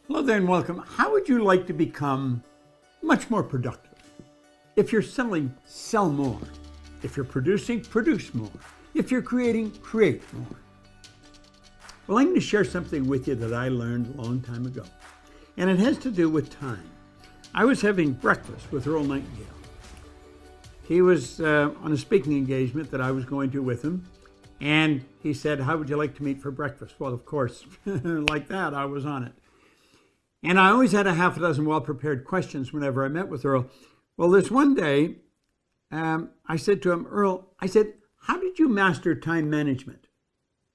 Hello there and welcome. How would you like to become much more productive? If you're selling, sell more. If you're producing, produce more. If you're creating, create more. Well, I'm going to share something with you that I learned a long time ago, and it has to do with time. I was having breakfast with Earl Nightingale. He was on a speaking engagement that I was going to with him, and he said, "How would you like to meet for breakfast?" Well, of course, like that, I was on it. And I always had a half a dozen well-prepared questions whenever I met with Earl. Well, this one day, I said to him, "Earl," I said, "how did you master time management?"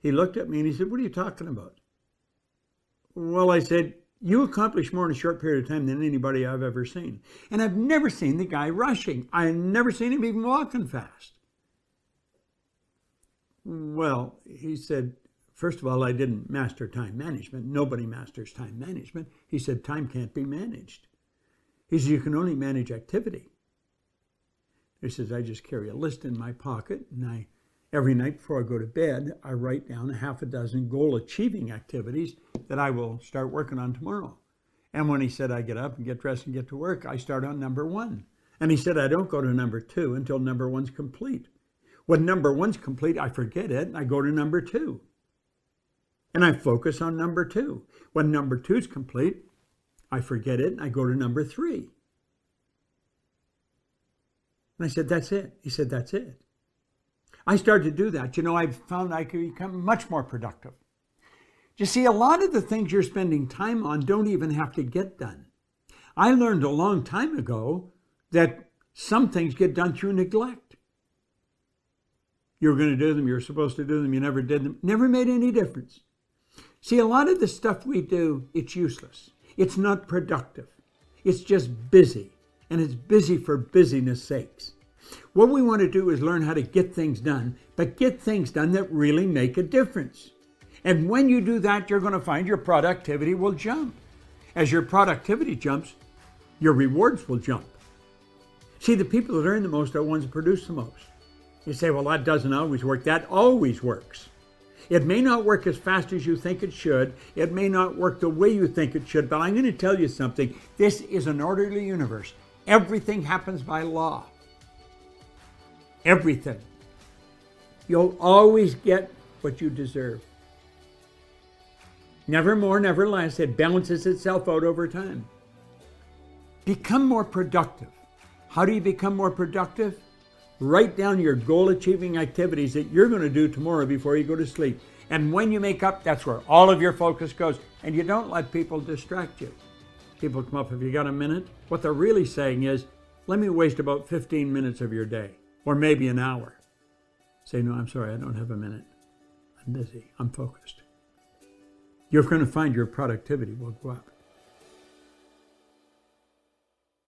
He looked at me and he said, "What are you talking about?" Well, I said, "You accomplish more in a short period of time than anybody I've ever seen. And I've never seen the guy rushing. I've never seen him even walking fast." Well, he said, "First of all, I didn't master time management. Nobody masters time management." He said, "Time can't be managed." He said, "You can only manage activity." He says, "I just carry a list in my pocket, and every night before I go to bed, I write down a half a dozen goal-achieving activities that I will start working on tomorrow." And when he said I get up and get dressed and get to work, I start on number one. And he said I don't go to number two until number one's complete. When number one's complete, I forget it, and I go to number two. And I focus on number two. When number two's complete, I forget it and I go to number three. And I said, "That's it." He said, "That's it." I started to do that. I've found I could become much more productive. You see, a lot of the things you're spending time on don't even have to get done. I learned a long time ago that some things get done through neglect. You were going to do them, you were supposed to do them, you never did them. Never made any difference. See, a lot of the stuff we do, it's useless. It's not productive. It's just busy. And it's busy for busyness sakes. What we want to do is learn how to get things done, but get things done that really make a difference. And when you do that, you're going to find your productivity will jump. As your productivity jumps, your rewards will jump. See, the people that earn the most are the ones that produce the most. You say, "Well, that doesn't always work." That always works. It may not work as fast as you think it should. It may not work the way you think it should, but I'm going to tell you something. This is an orderly universe. Everything happens by law. Everything. You'll always get what you deserve. Never more, never less. It balances itself out over time. Become more productive. How do you become more productive? Write down your goal-achieving activities that you're going to do tomorrow before you go to sleep. And when you make up, that's where all of your focus goes. And you don't let people distract you. People come up, "Have you got a minute?" What they're really saying is, "Let me waste about 15 minutes of your day, or maybe an hour." Say, "No, I'm sorry, I don't have a minute. I'm busy. I'm focused." You're going to find your productivity will go up.